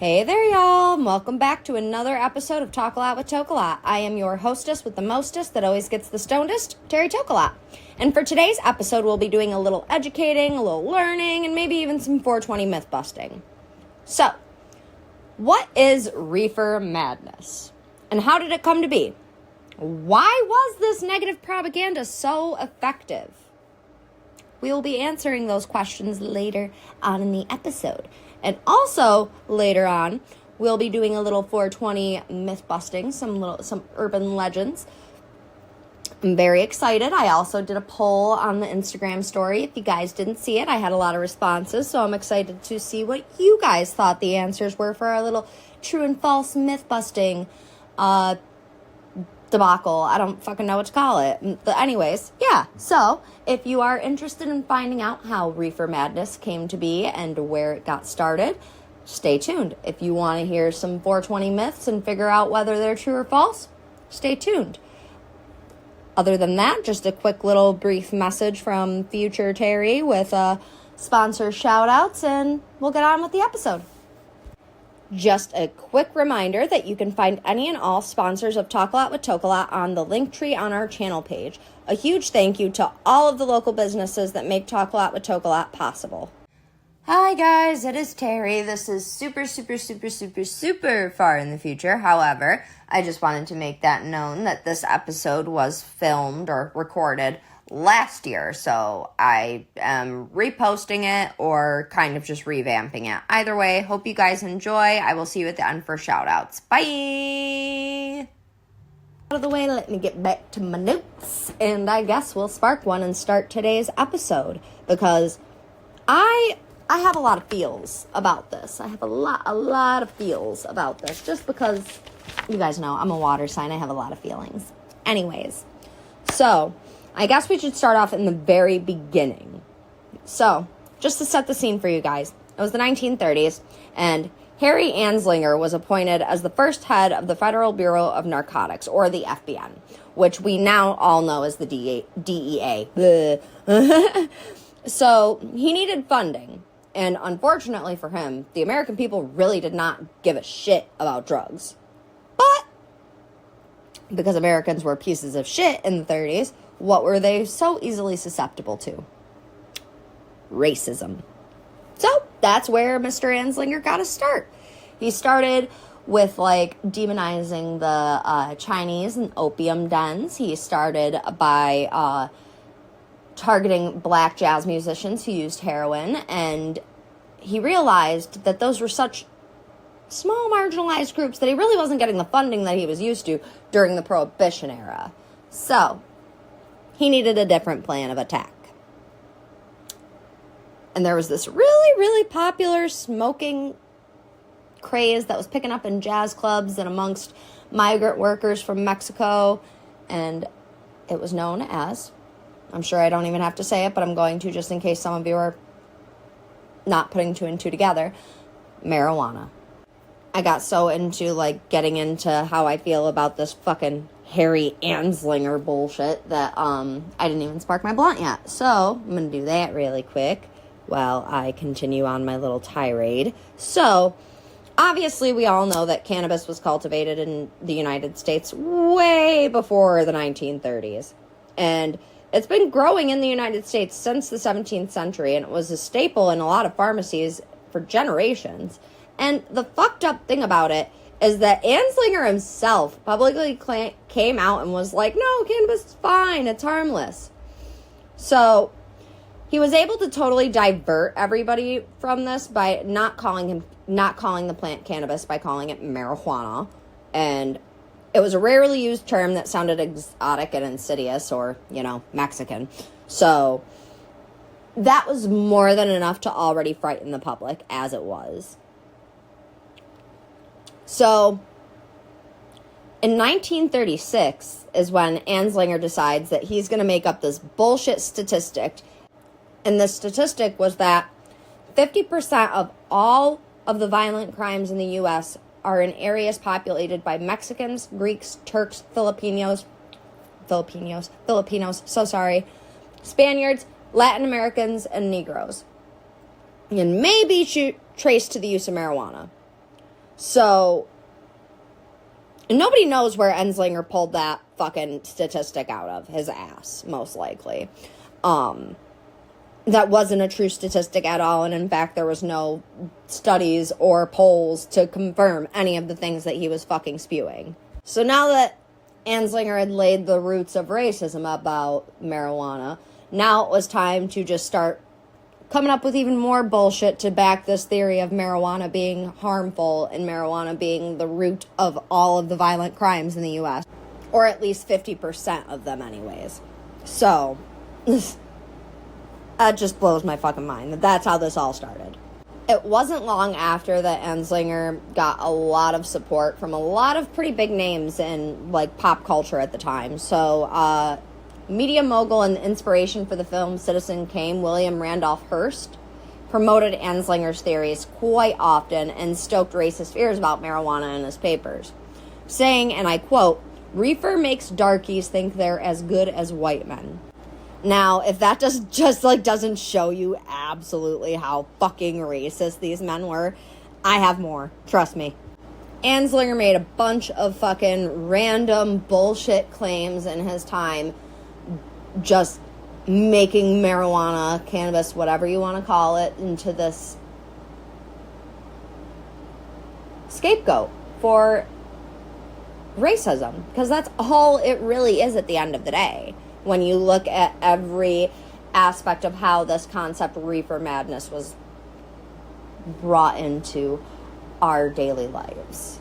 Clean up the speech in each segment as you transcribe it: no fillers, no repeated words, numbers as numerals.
Hey there, y'all. Welcome back to another episode of TokeAlot with TokeAlot. I am your hostess with the mostest that always gets the stonedest, Terry TokeAlot. And for today's episode, we'll be doing a little educating, a little learning, and maybe even some 420 myth busting. So, what is Reefer Madness? And how did it come to be? Why was this negative propaganda so effective? We will be answering those questions later on in the episode. And also, later on, we'll be doing a little 420 myth busting, some urban legends. I'm very excited. I also did a poll on the Instagram story. If you guys didn't see it, I had a lot of responses, so I'm excited to see what you guys thought the answers were for our little true and false myth busting debacle. I don't fucking know what to call it. But anyways, yeah. So, if you are interested in finding out how Reefer Madness came to be and where it got started, stay tuned. If you want to hear some 420 myths and figure out whether they're true or false, stay tuned. Other than that, just a quick little brief message from future Terry with sponsor shout-outs, and we'll get on with the episode. Just a quick reminder that you can find any and all sponsors of TokeAlot with TokeAlot on the link tree on our channel page. A huge thank you to all of the local businesses that make TokeAlot with TokeAlot possible. Hi guys, it is Terry. This is super far in the future. However, I just wanted to make that known that this episode was filmed or recorded last year, so I am reposting it or kind of just revamping it. Either way, hope you guys enjoy. I will see you at the end for shout-outs. Bye! Out of the way, let me get back to my notes, and I guess we'll spark one and start today's episode, because I have a lot of feels about this. I have a lot of feels about this, just because, you guys know, I'm a water sign. I have a lot of feelings. Anyways, so I guess we should start off in the very beginning. So, just to set the scene for you guys, it was the 1930s, and Harry Anslinger was appointed as the first head of the Federal Bureau of Narcotics, or the FBN, which we now all know as the DEA. So, he needed funding, and unfortunately for him, the American people really did not give a shit about drugs. But, because Americans were pieces of shit in the 30s, what were they so easily susceptible to? Racism. So, that's where Mr. Anslinger got a start. He started with, demonizing the Chinese and opium dens. He started by targeting black jazz musicians who used heroin, and he realized that those were such small, marginalized groups that he really wasn't getting the funding that he was used to during the Prohibition era. So, he needed a different plan of attack. And there was this really popular smoking craze that was picking up in jazz clubs and amongst migrant workers from Mexico. And it was known as, I'm sure I don't even have to say it, but I'm going to just in case some of you are not putting two and two together, marijuana. I got so into, getting into how I feel about this fucking Harry Anslinger bullshit that, I didn't even spark my blunt yet. So, I'm gonna do that really quick while I continue on my little tirade. So, obviously we all know that cannabis was cultivated in the United States way before the 1930s. And it's been growing in the United States since the 17th century, and it was a staple in a lot of pharmacies for generations. And the fucked up thing about it is that Anslinger himself publicly came out and was like, no, cannabis is fine, it's harmless. So, he was able to totally divert everybody from this by not calling the plant cannabis, by calling it marijuana. And it was a rarely used term that sounded exotic and insidious, or, Mexican. So, that was more than enough to already frighten the public, as it was. So, in 1936 is when Anslinger decides that he's going to make up this bullshit statistic. And the statistic was that 50% of all of the violent crimes in the U.S. are in areas populated by Mexicans, Greeks, Turks, Filipinos, Spaniards, Latin Americans, and Negroes. And maybe traced to the use of marijuana. So, nobody knows where Enslinger pulled that fucking statistic out of his ass, most likely. That wasn't a true statistic at all, and in fact, there was no studies or polls to confirm any of the things that he was fucking spewing. So now that Anslinger had laid the roots of racism about marijuana, now it was time to just start coming up with even more bullshit to back this theory of marijuana being harmful and marijuana being the root of all of the violent crimes in the U.S. Or at least 50% of them anyways. So, that just blows my fucking mind that that's how this all started. It wasn't long after that Enslinger got a lot of support from a lot of pretty big names in, like, pop culture at the time. So, media mogul and the inspiration for the film Citizen Kane, William Randolph Hearst, promoted Enslinger's theories quite often and stoked racist fears about marijuana in his papers, saying, and I quote, "Reefer makes darkies think they're as good as white men." Now, if that doesn't show you absolutely how fucking racist these men were, I have more. Trust me. Anslinger made a bunch of fucking random bullshit claims in his time, just making marijuana, cannabis, whatever you want to call it, into this scapegoat for racism. Because that's all it really is at the end of the day. When you look at every aspect of how this concept, Reefer Madness, was brought into our daily lives.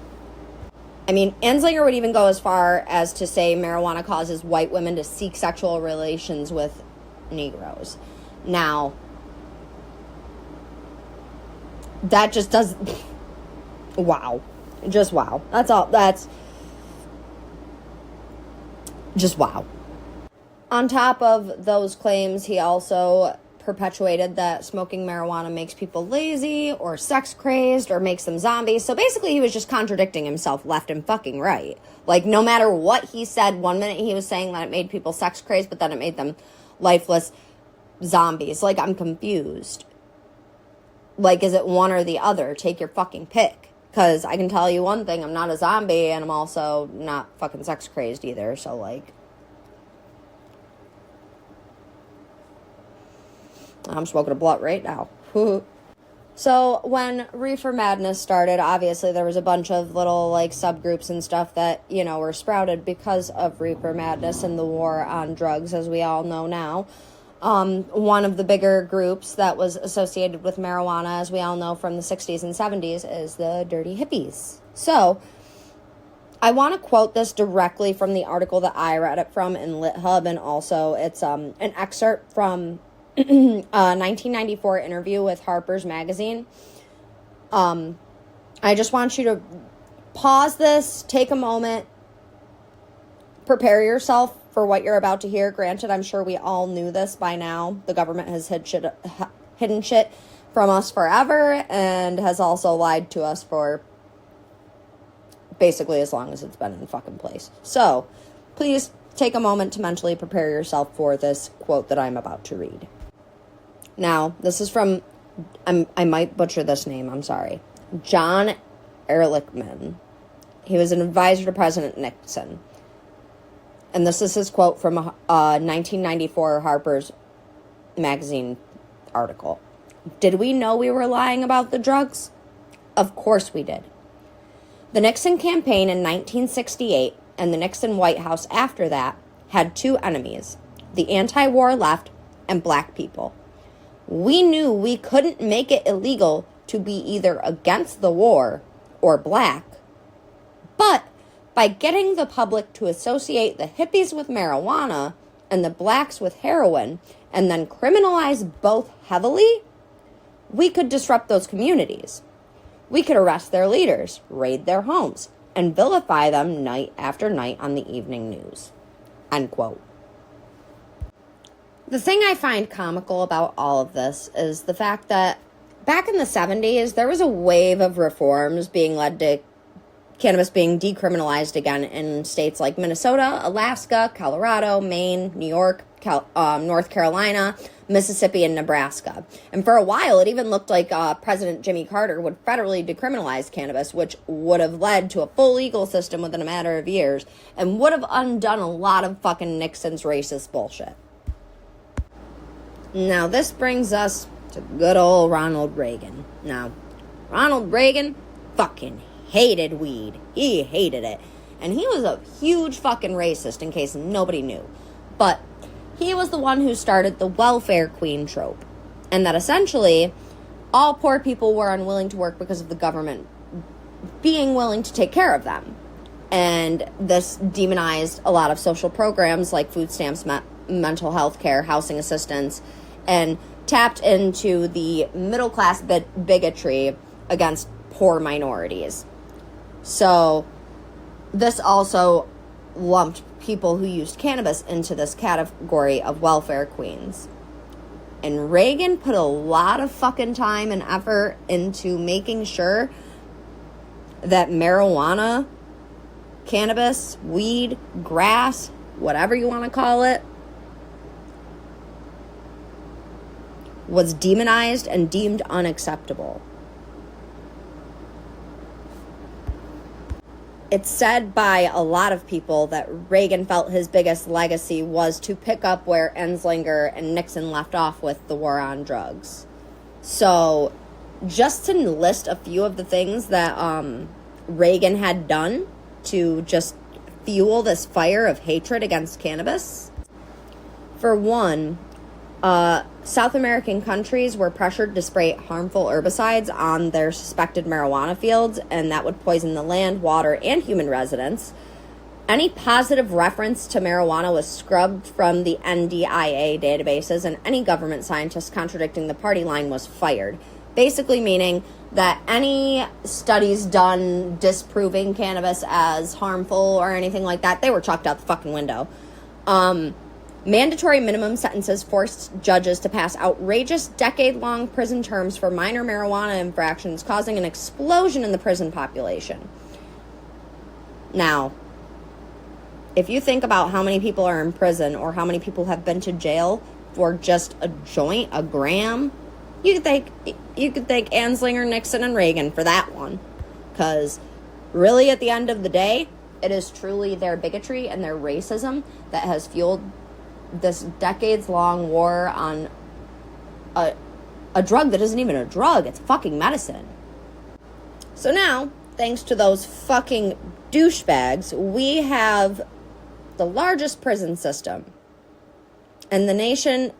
I mean, Anslinger would even go as far as to say marijuana causes white women to seek sexual relations with Negroes. Now, that just does... wow. Just wow. That's all. That's... just wow. On top of those claims, he also perpetuated that smoking marijuana makes people lazy or sex crazed or makes them zombies. So basically, he was just contradicting himself left and fucking right. Like, no matter what he said, one minute he was saying that it made people sex crazed, but then it made them lifeless zombies. Like, I'm confused. Like, is it one or the other? Take your fucking pick. Because I can tell you one thing, I'm not a zombie, and I'm also not fucking sex crazed either. So, like... I'm smoking a blunt right now. So when Reefer Madness started, obviously there was a bunch of little, like, subgroups and stuff that, you know, were sprouted because of Reefer Madness and the war on drugs, as we all know now. One of the bigger groups that was associated with marijuana, as we all know from the 60s and 70s, is the Dirty Hippies. So, I want to quote this directly from the article that I read it from in LitHub, and also it's an excerpt from a 1994 interview with Harper's Magazine. I just want you to pause this, take a moment, prepare yourself for what you're about to hear. Granted, I'm sure we all knew this by now. The government has hidden shit from us forever and has also lied to us for basically as long as it's been in fucking place. So, please take a moment to mentally prepare yourself for this quote that I'm about to read. Now, this is from, I might butcher this name, I'm sorry, John Ehrlichman. He was an advisor to President Nixon. And this is his quote from a 1994 Harper's Magazine article. "Did we know we were lying about the drugs? Of course we did. The Nixon campaign in 1968 and the Nixon White House after that had two enemies, the anti-war left and black people. We knew we couldn't make it illegal to be either against the war or black, but by getting the public to associate the hippies with marijuana and the blacks with heroin and then criminalize both heavily, we could disrupt those communities. We could arrest their leaders, raid their homes, and vilify them night after night on the evening news." End quote. The thing I find comical about all of this is the fact that back in the 70s, there was a wave of reforms being led to cannabis being decriminalized again in states like Minnesota, Alaska, Colorado, Maine, New York, North Carolina, Mississippi and Nebraska. And for a while, it even looked like President Jimmy Carter would federally decriminalize cannabis, which would have led to a full legal system within a matter of years and would have undone a lot of fucking Nixon's racist bullshit. Now, this brings us to good old Ronald Reagan. Now, Ronald Reagan fucking hated weed. He hated it. And he was a huge fucking racist, in case nobody knew. But he was the one who started the welfare queen trope. And that essentially, all poor people were unwilling to work because of the government being willing to take care of them. And this demonized a lot of social programs like food stamps, mental health care, housing assistance, and tapped into the middle class bigotry against poor minorities. So this also lumped people who used cannabis into this category of welfare queens. And Reagan put a lot of fucking time and effort into making sure that marijuana, cannabis, weed, grass, whatever you want to call it, was demonized and deemed unacceptable. It's said by a lot of people that Reagan felt his biggest legacy was to pick up where Enslinger and Nixon left off with the war on drugs. So, just to list a few of the things that Reagan had done to just fuel this fire of hatred against cannabis. For one, South American countries were pressured to spray harmful herbicides on their suspected marijuana fields, and that would poison the land, water, and human residents. Any positive reference to marijuana was scrubbed from the NDIA databases, and any government scientist contradicting the party line was fired. Basically meaning that any studies done disproving cannabis as harmful or anything like that, they were chucked out the fucking window. Mandatory minimum sentences forced judges to pass outrageous decade-long prison terms for minor marijuana infractions, causing an explosion in the prison population. Now, if you think about how many people are in prison or how many people have been to jail for just a joint, a gram, you could thank Anslinger, Nixon, and Reagan for that one. Because really, at the end of the day, it is truly their bigotry and their racism that has fueled this decades-long war on a drug that isn't even a drug. It's fucking medicine. So now, thanks to those fucking douchebags, we have the largest prison system. And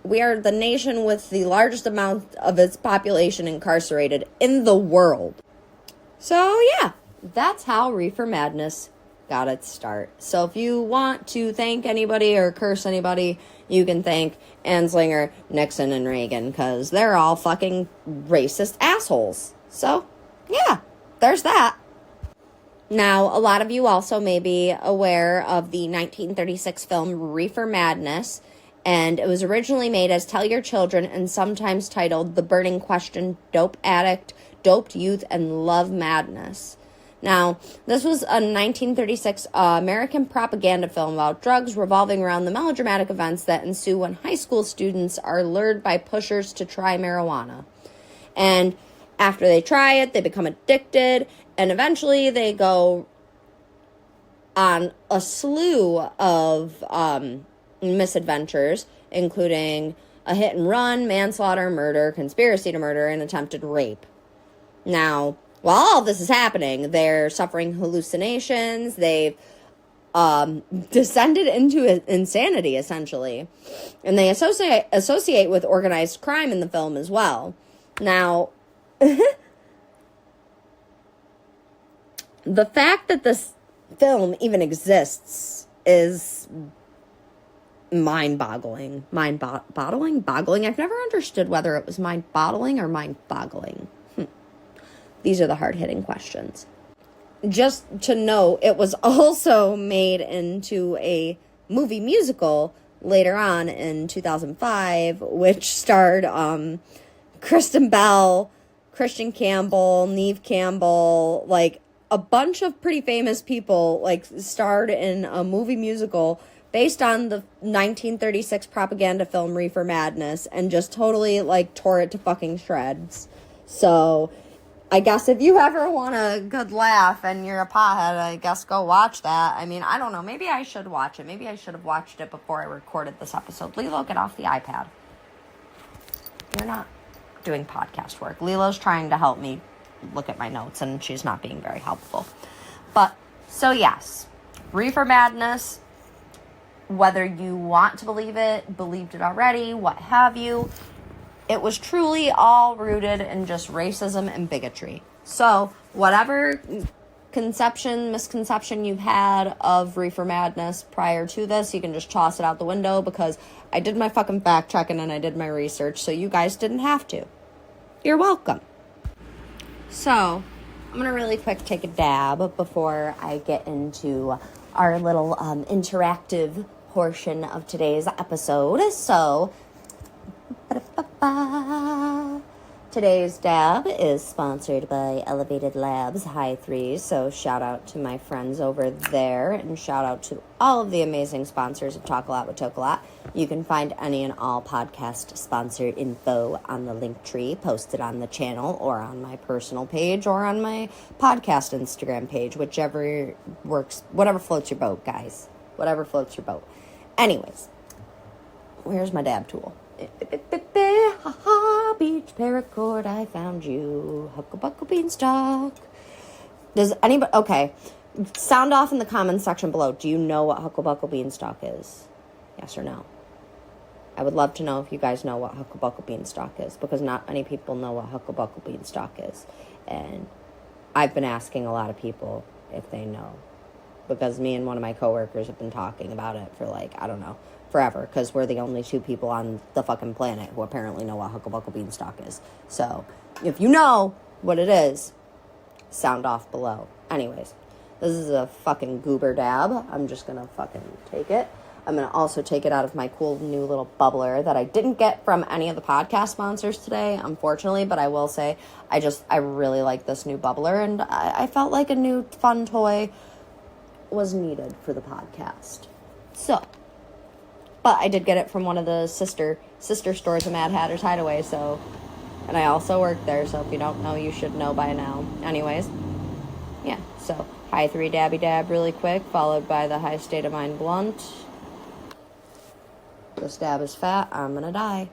we are the nation with the largest amount of its population incarcerated in the world. So yeah, that's how Reefer Madness got its start. So if you want to thank anybody or curse anybody, you can thank Anslinger, Nixon, and Reagan, because they're all fucking racist assholes. So yeah, there's that. Now, a lot of you also may be aware of the 1936 film Reefer Madness, and it was originally made as Tell Your Children and sometimes titled The Burning Question, Dope Addict, Doped Youth, and Love Madness. Now, this was a 1936 American propaganda film about drugs revolving around the melodramatic events that ensue when high school students are lured by pushers to try marijuana. And after they try it, they become addicted, and eventually they go on a slew of misadventures, including a hit and run, manslaughter, murder, conspiracy to murder, and attempted rape. Now, while all this is happening, they're suffering hallucinations. They've descended into insanity, essentially. And they associate with organized crime in the film as well. Now, the fact that this film even exists is mind-boggling. Boggling? I've never understood whether it was mind-boggling or mind-boggling. These are the hard-hitting questions. Just to know, it was also made into a movie musical later on in 2005, which starred Kristen Bell, Christian Campbell, Neve Campbell, like a bunch of pretty famous people, like starred in a movie musical based on the 1936 propaganda film Reefer Madness and just totally, like, tore it to fucking shreds. So, I guess if you ever want a good laugh and you're a pothead, I guess go watch that. I mean, I don't know. Maybe I should watch it. Maybe I should have watched it before I recorded this episode. Lilo, get off the iPad. You're not doing podcast work. Lilo's trying to help me look at my notes, and she's not being very helpful. But, so yes, Reefer Madness, whether you want to believe it, believed it already, what have you, it was truly all rooted in just racism and bigotry. So, whatever misconception you've had of Reefer Madness prior to this, you can just toss it out the window, because I did my fucking fact checking and I did my research, so you guys didn't have to. You're welcome. So, I'm going to really quick take a dab before I get into our little interactive portion of today's episode. So, today's dab is sponsored by Elevated Labs High 3, so shout out to my friends over there, and shout out to all of the amazing sponsors of TokeAlot with TokeAlot. You can find any and all podcast sponsor info on the link tree posted on the channel, or on my personal page, or on my podcast Instagram page, whichever works, whatever floats your boat, guys. Whatever floats your boat. Anyways, where's my dab tool? Ha ha, beach paracord, I found you. Hucklebuckle beanstalk. Does anybody, okay, sound off in the comments section below. Do you know what Hucklebuckle beanstalk is? Yes or no? I would love to know if you guys know what Hucklebuckle beanstalk is, because not many people know what Hucklebuckle beanstalk is. And I've been asking a lot of people if they know, because me and one of my coworkers have been talking about it for, like, I don't know, forever, because we're the only two people on the fucking planet who apparently know what Hucklebuckle beanstalk is. So, if you know what it is, sound off below. Anyways, this is a fucking goober dab. I'm just gonna fucking take it. I'm gonna also take it out of my cool new little bubbler that I didn't get from any of the podcast sponsors today, unfortunately, but I will say I really like this new bubbler, and I felt like a new fun toy was needed for the podcast. So, but I did get it from one of the sister stores of Mad Hatter's Hideaway, so, and I also work there, so if you don't know, you should know by now. Anyways, yeah, so, high 3 dabby dab really quick, followed by the high state of mind blunt. This dab is fat, I'm gonna die.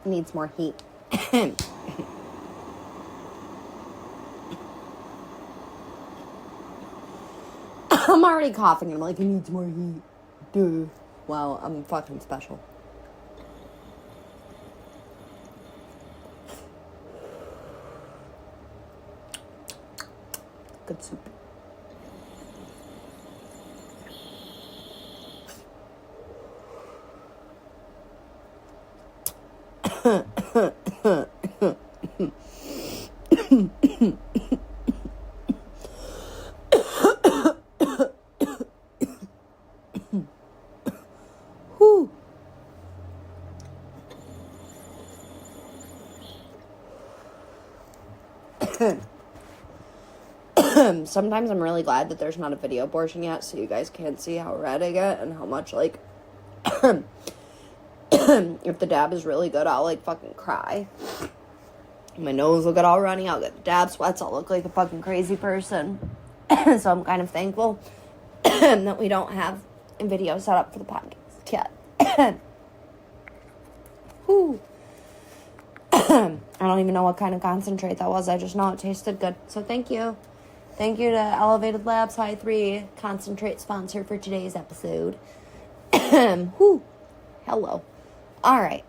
Needs more heat. I'm already coughing and I'm like, it needs more heat. Duh. Wow, I'm fucking special. Good soup. Whew. Sometimes I'm really glad that there's not a video portion yet, so you guys can't see how red I get and how much, like, if the dab is really good, I'll, like, fucking cry. My nose will get all runny, I'll get the dab sweats, I'll look like a fucking crazy person. So I'm kind of thankful that we don't have a video set up for the podcast yet. Whew. I don't even know what kind of concentrate that was, I just know it tasted good. So thank you. Thank you to Elevated Labs High 3, concentrate sponsor for today's episode. Whew. Hello. All right.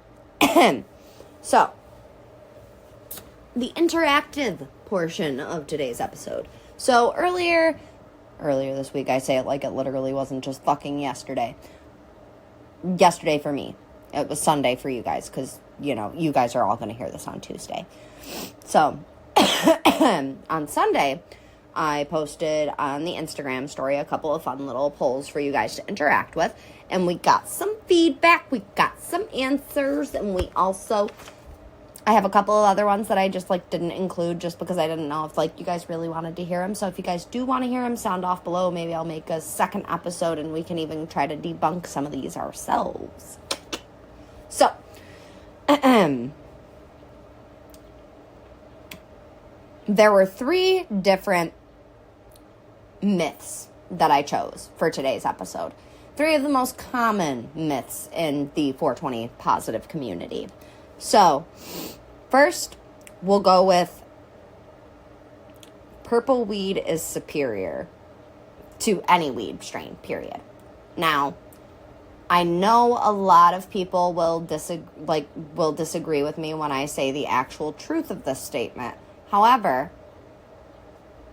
So, the interactive portion of today's episode. So, earlier this week, I say it like it literally wasn't just fucking yesterday. Yesterday for me. It was Sunday for you guys because, you guys are all going to hear this on Tuesday. So, on Sunday, I posted on the Instagram story a couple of fun little polls for you guys to interact with. And we got some feedback. We got some answers. And I have a couple of other ones that I just, didn't include just because I didn't know if, you guys really wanted to hear them. So if you guys do want to hear them, sound off below. Maybe I'll make a second episode and we can even try to debunk some of these ourselves. So, there were 3 different myths that I chose for today's episode. 3 of the most common myths in the 420 positive community. So, first, we'll go with purple weed is superior to any weed strain, period. Now, I know a lot of people will disagree with me when I say the actual truth of this statement. However,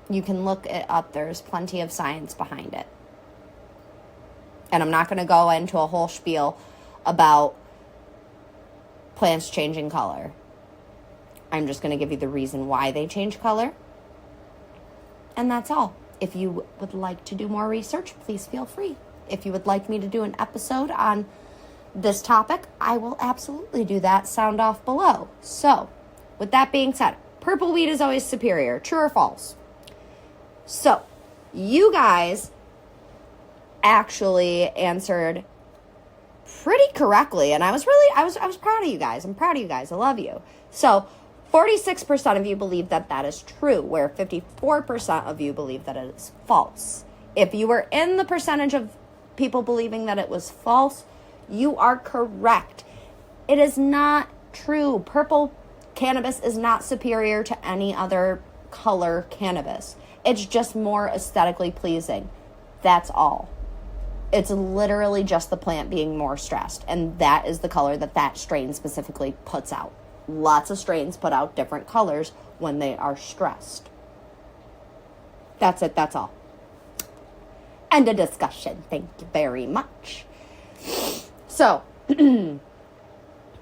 you can look it up. There's plenty of science behind it. And I'm not going to go into a whole spiel about plants changing color. I'm just going to give you the reason why they change color. And that's all. If you would like to do more research, please feel free. If you would like me to do an episode on this topic, I will absolutely do that. Sound off below. So, with that being said, purple weed is always superior. True or false? So, you guys actually answered pretty correctly, and I was proud of you guys. I'm proud of you guys. I love you. So, 46% of you believe that is true, where 54% of you believe that it is false. If you were in the percentage of people believing that it was false, you are correct. It is not true. Purple cannabis is not superior to any other color cannabis. It's just more aesthetically pleasing. That's all. It's literally just the plant being more stressed, and that is the color that strain specifically puts out. Lots of strains put out different colors when they are stressed. That's it. That's all. End of discussion. Thank you very much. So,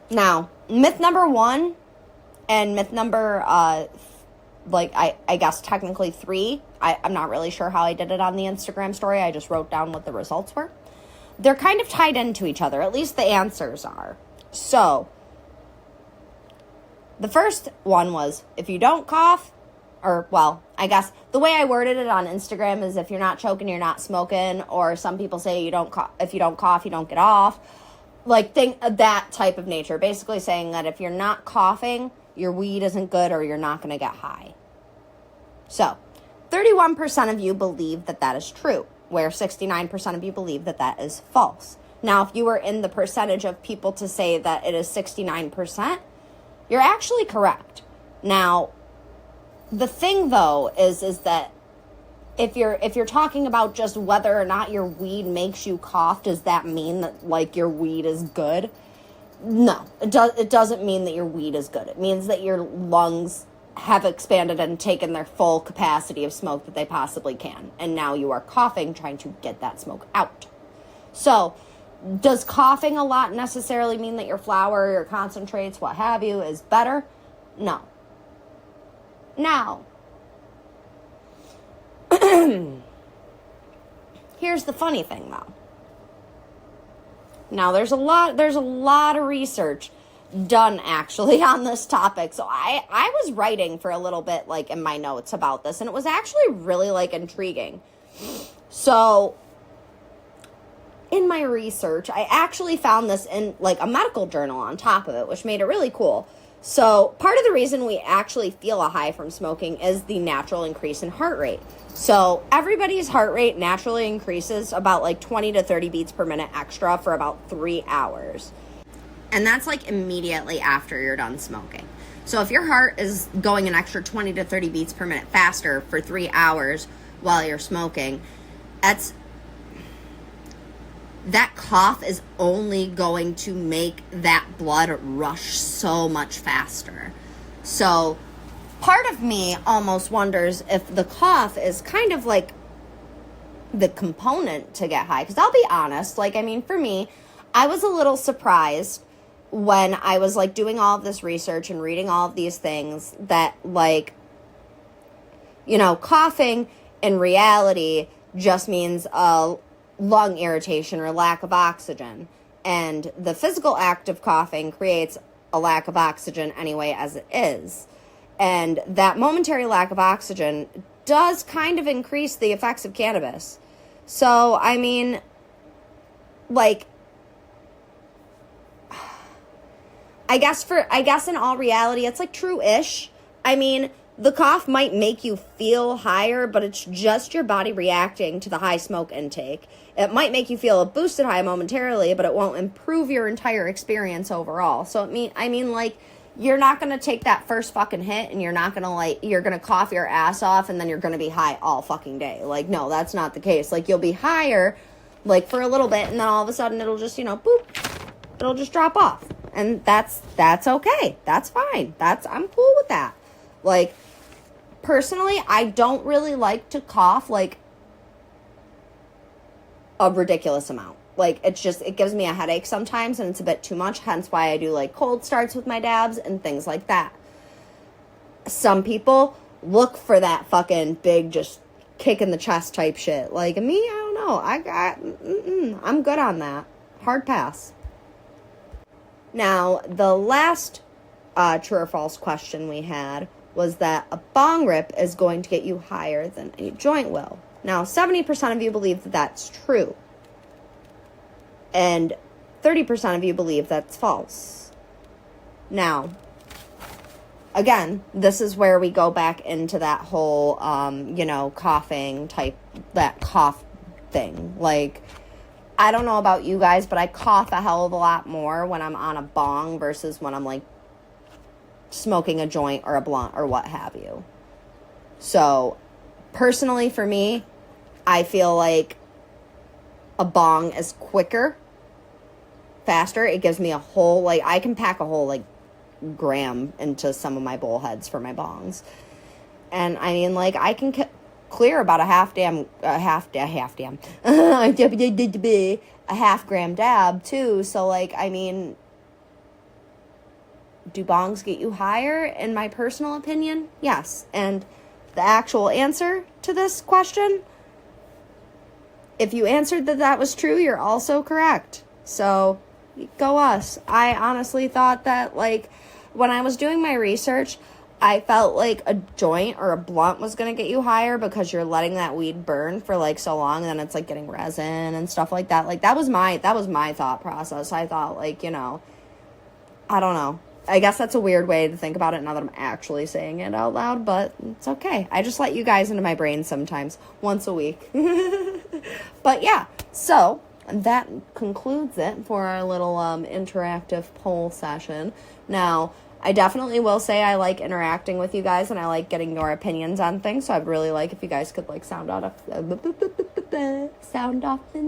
now, myth number 1 and myth number, I guess technically 3. I'm not really sure how I did it on the Instagram story. I just wrote down what the results were. They're kind of tied into each other. At least the answers are. So, the first one was, if you don't cough, I guess the way I worded it on Instagram is if you're not choking, you're not smoking, or some people say if you don't cough, you don't get off. That type of nature. Basically saying that if you're not coughing, your weed isn't good or you're not going to get high. So, 31% of you believe that is true, where 69% of you believe that is false. Now, if you were in the percentage of people to say that it is 69%, you're actually correct. Now, the thing, though, is that if you're talking about just whether or not your weed makes you cough, does that mean that, your weed is good? No, it doesn't mean that your weed is good. It means that your lungs have expanded and taken their full capacity of smoke that they possibly can. And now you are coughing, trying to get that smoke out. So, does coughing a lot necessarily mean that your flower, your concentrates, what have you, is better? No. Now, here's the funny thing, though. Now, there's a lot of research done, actually, on this topic. So I was writing for a little bit, in my notes about this, and it was actually really, intriguing. So, in my research, I actually found this in, a medical journal on top of it, which made it really cool. So, part of the reason we actually feel a high from smoking is the natural increase in heart rate. So, everybody's heart rate naturally increases about 20 to 30 beats per minute extra for about 3 hours. And that's immediately after you're done smoking. So, if your heart is going an extra 20 to 30 beats per minute faster for 3 hours while you're smoking, that cough is only going to make that blood rush so much faster. So, part of me almost wonders if the cough is kind of the component to get high. Because I'll be honest, for me, I was a little surprised when I was, like, doing all of this research and reading all of these things that, like, you know, coughing in reality just means a lung irritation or lack of oxygen. And the physical act of coughing creates a lack of oxygen anyway as it is. And that momentary lack of oxygen does kind of increase the effects of cannabis. So, I mean, like, I guess in all reality, it's like true-ish. I mean, the cough might make you feel higher, but it's just your body reacting to the high smoke intake. It might make you feel a boosted high momentarily, but it won't improve your entire experience overall. So I mean, like, you're not going to take that first fucking hit and you're not going to, like, you're going to cough your ass off and then you're going to be high all fucking day. Like, no, that's not the case. Like, you'll be higher, like, for a little bit, and then all of a sudden it'll just, you know, boop, it'll just drop off. And that's okay. That's fine. I'm cool with that. Like, personally, I don't really like to cough, like, a ridiculous amount. Like, it gives me a headache sometimes, and it's a bit too much, hence why I do, like, cold starts with my dabs and things like that. Some people look for that fucking big, just kick in the chest type shit. Like, me, I don't know. I'm good on that. Hard pass. Now, the last true or false question we had was that a bong rip is going to get you higher than a joint will. Now, 70% of you believe that that's true. And 30% of you believe that's false. Now, again, this is where we go back into that whole, you know, coughing type, that cough thing. Like, I don't know about you guys, but I cough a hell of a lot more when I'm on a bong versus when I'm, like, smoking a joint or a blunt or what have you. So, personally for me, I feel like a bong is quicker, faster. It gives me a whole, like, I can pack a whole, like, gram into some of my bowl heads for my bongs. And, I mean, like, I can clear about a half gram dab, too. So, like, I mean, do bongs get you higher? In my personal opinion, yes. And the actual answer to this question, if you answered that was true, you're also correct. So, go us. I honestly thought that, like, when I was doing my research, I felt like a joint or a blunt was going to get you higher because you're letting that weed burn for, like, so long, and then it's, like, getting resin and stuff like that. Like, that was my thought process. I thought, like, you know, I don't know. I guess that's a weird way to think about it now that I'm actually saying it out loud, but it's okay. I just let you guys into my brain sometimes, once a week. But yeah, so that concludes it for our little interactive poll session. Now, I definitely will say I like interacting with you guys and I like getting your opinions on things, so I'd really like if you guys could, like, sound off in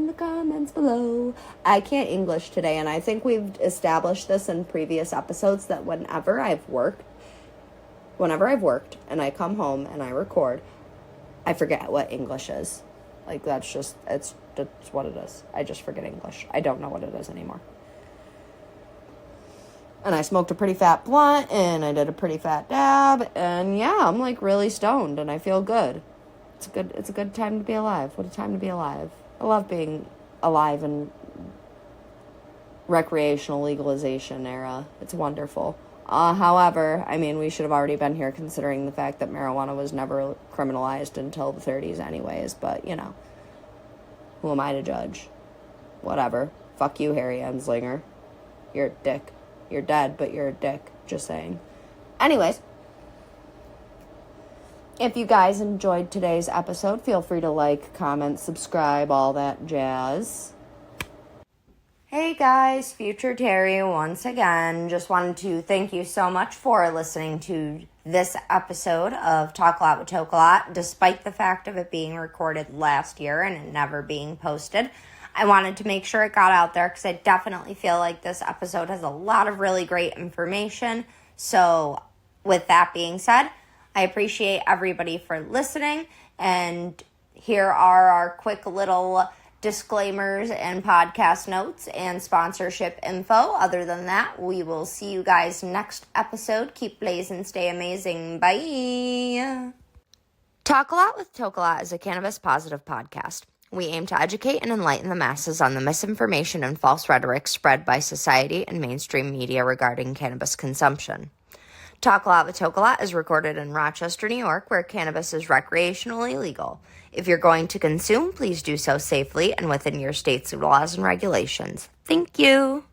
the comments below. I can't English today, and I think we've established this in previous episodes that whenever I've worked and I come home and I record, I forget what English is. Like, that's what it is. I just forget English. I don't know what it is anymore. And I smoked a pretty fat blunt, and I did a pretty fat dab, and yeah, I'm, like, really stoned, and I feel good. It's a good time to be alive. What a time to be alive. I love being alive in recreational legalization era. It's wonderful. However, I mean, we should have already been here considering the fact that marijuana was never criminalized until the 30s anyways, but, you know, who am I to judge? Whatever. Fuck you, Harry Anslinger. You're a dick. You're dead, but you're a dick. Just saying. Anyways, if you guys enjoyed today's episode, feel free to like, comment, subscribe, all that jazz. Hey guys, Future Terry once again. Just wanted to thank you so much for listening to this episode of TokeAlot with TokeAlot, despite the fact of it being recorded last year and it never being posted. I wanted to make sure it got out there because I definitely feel like this episode has a lot of really great information. So with that being said, I appreciate everybody for listening. And here are our quick little disclaimers and podcast notes and sponsorship info. Other than that, we will see you guys next episode. Keep blazing, stay amazing. Bye. TokeAlot with TokeAlot is a cannabis-positive podcast. We aim to educate and enlighten the masses on the misinformation and false rhetoric spread by society and mainstream media regarding cannabis consumption. TokeAlot with TokeAlot is recorded in Rochester, New York, where cannabis is recreationally legal. If you're going to consume, please do so safely and within your state's laws and regulations. Thank you.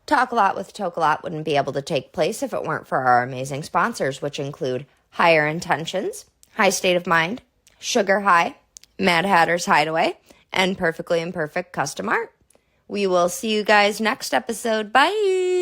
TokeAlot with TokeAlot wouldn't be able to take place if it weren't for our amazing sponsors, which include Higher Intentions, High State of Mind, Sugar High, Mad Hatter's Hideaway, and Perfectly Imperfect Custom Art. We will see you guys next episode. Bye!